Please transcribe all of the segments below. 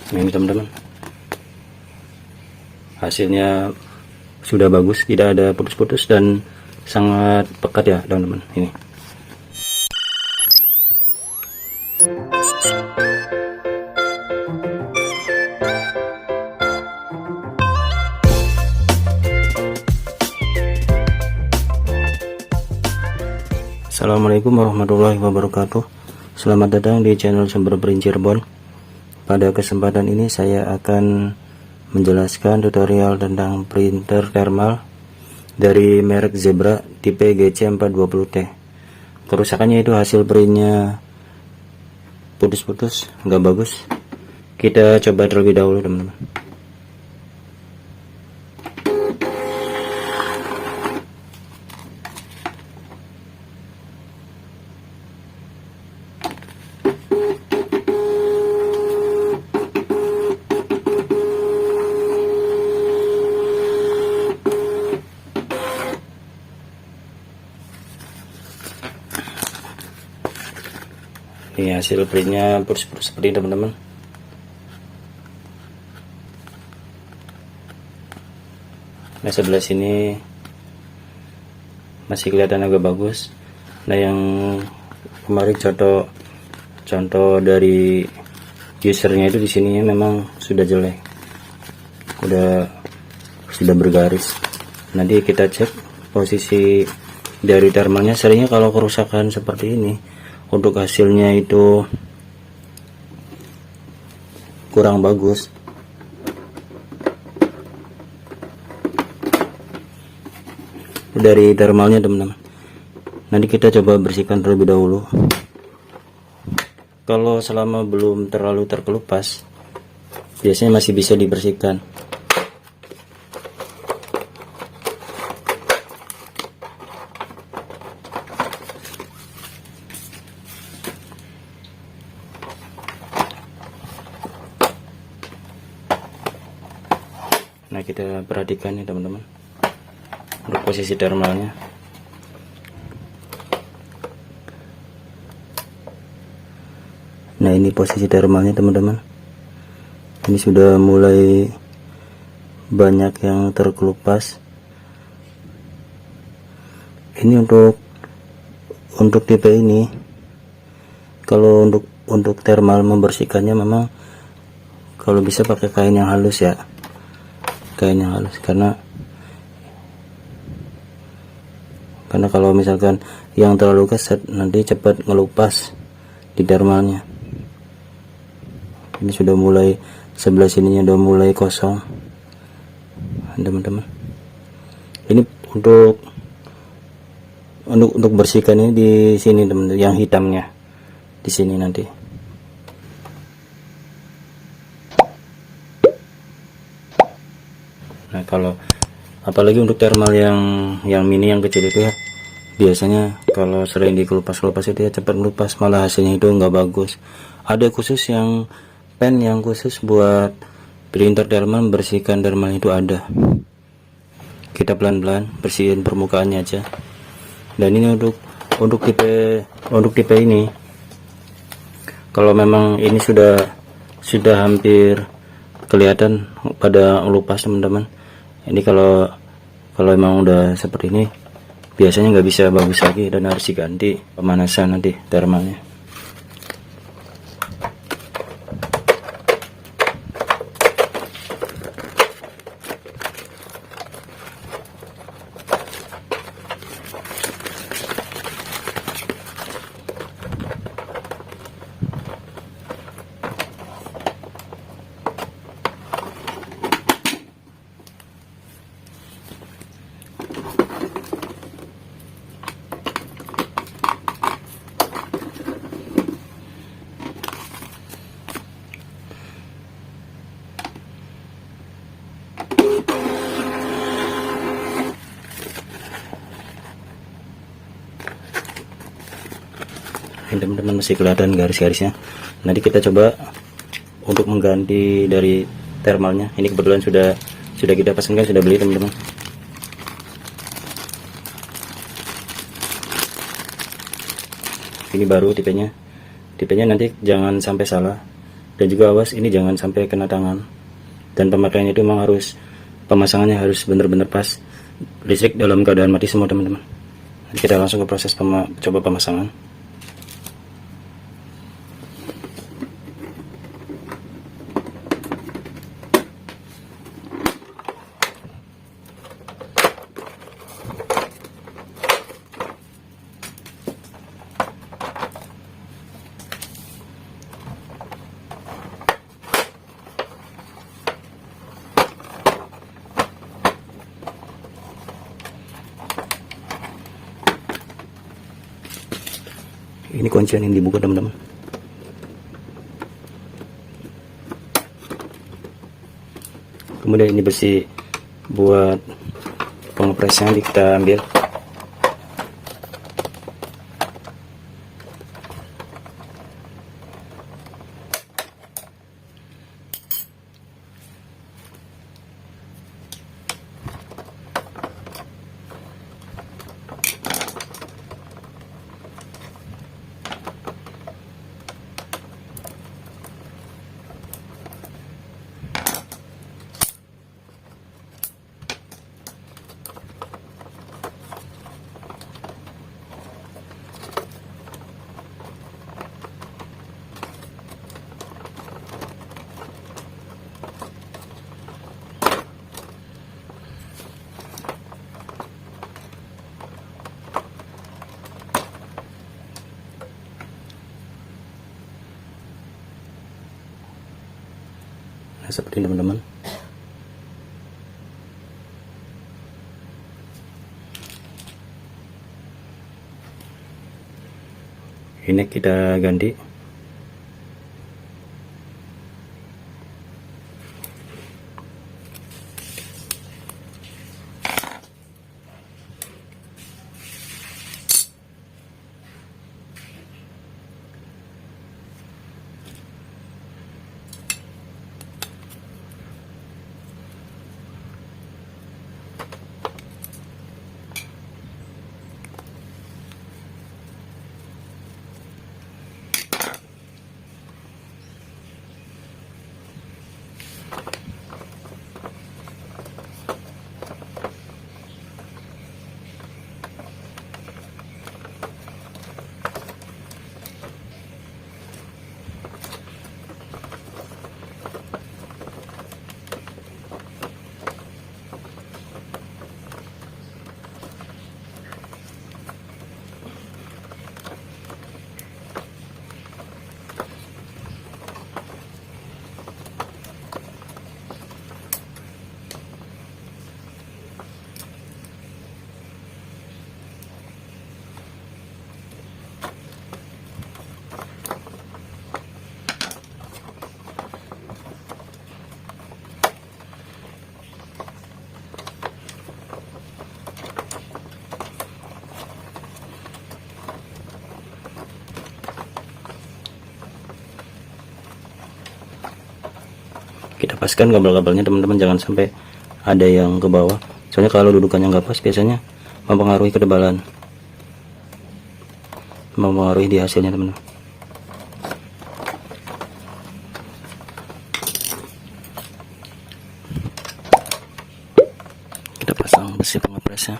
Nah ini teman-teman, hasilnya sudah bagus, tidak ada putus-putus dan sangat pekat ya teman-teman. Ini Assalamualaikum warahmatullahi wabarakatuh. Selamat datang di channel Sumber Print Cirebon. Pada kesempatan ini saya akan menjelaskan tutorial tentang printer thermal dari merek Zebra tipe GC420T. Kerusakannya itu hasil printnya putus-putus, nggak bagus. Kita coba terlebih dahulu teman-teman. Ini hasil printnya putus-putus seperti ini teman-teman. Nah sebelah sini masih kelihatan agak bagus. Nah yang kemarin contoh dari usernya itu di sini memang sudah jelek, sudah bergaris. Nanti kita cek posisi dari thermalnya. Seringnya kalau kerusakan seperti ini, untuk hasilnya itu kurang bagus. Dari thermalnya teman-teman, nanti kita coba bersihkan terlebih dahulu. Kalau selama belum terlalu terkelupas, biasanya masih bisa dibersihkan. Nah kita perhatikan nih teman-teman, untuk posisi thermalnya. Nah ini posisi thermalnya teman-teman, ini sudah mulai banyak yang terkelupas. Ini untuk tipe ini, kalau untuk thermal membersihkannya memang kalau bisa pakai kain yang halus ya, kain yang halus, karena kalau misalkan yang terlalu keset nanti cepat ngelupas di thermalnya. Ini sudah mulai, sebelah sininya udah mulai kosong teman-teman. Ini untuk bersihkan ini di sini teman-teman, yang hitamnya di sini nanti. Nah kalau apalagi untuk thermal yang mini, yang kecil itu ya, biasanya kalau sering dikelupas-kelupas itu ya cepat melupas, malah hasilnya itu nggak bagus. Ada khusus yang pen yang khusus buat printer thermal, membersihkan thermal itu ada. Kita pelan-pelan bersihin permukaannya aja. Dan ini untuk tipe ini, kalau memang ini sudah hampir kelihatan pada ngelupas teman-teman. Ini kalau emang udah seperti ini, biasanya nggak bisa bagus lagi dan harus diganti pemanasan nanti thermalnya. Ini teman-teman masih kelihatan garis-garisnya. Nanti kita coba untuk mengganti dari thermalnya. Ini kebetulan sudah kita pesankan, sudah beli teman-teman. Ini baru tipenya nanti jangan sampai salah. Dan juga awas ini jangan sampai kena tangan. Dan pemakaiannya itu memang harus, pemasangannya harus benar-benar pas. Listrik dalam keadaan mati semua teman-teman. Nanti kita langsung ke proses coba pemasangan. Ini kuncian yang dibuka teman-teman. Kemudian ini besi buat pengepresnya kita ambil. Nah, seperti ini teman-teman. Ini kita ganti. Kita paskan kabel-kabelnya teman-teman, jangan sampai ada yang ke bawah, soalnya kalau dudukannya nggak pas biasanya mempengaruhi ketebalan, mempengaruhi di hasilnya teman-teman. Kita pasang besi pengepresnya.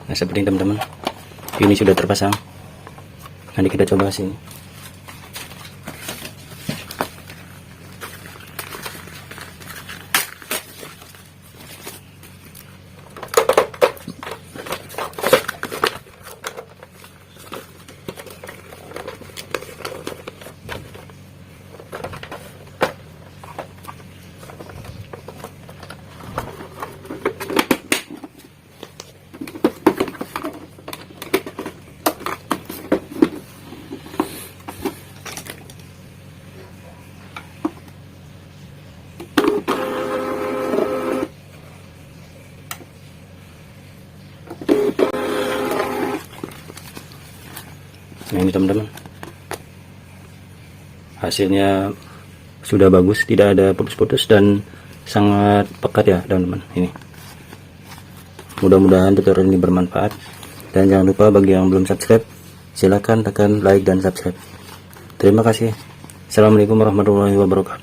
Nah, seperti ini teman-teman, ini sudah terpasang. Nanti kita coba sini. ini teman-teman, hasilnya sudah bagus, tidak ada putus-putus dan sangat pekat ya teman-teman. Ini mudah-mudahan tutorial ini bermanfaat, dan jangan lupa bagi yang belum subscribe silahkan tekan like dan subscribe. Terima kasih. Assalamualaikum warahmatullahi wabarakatuh.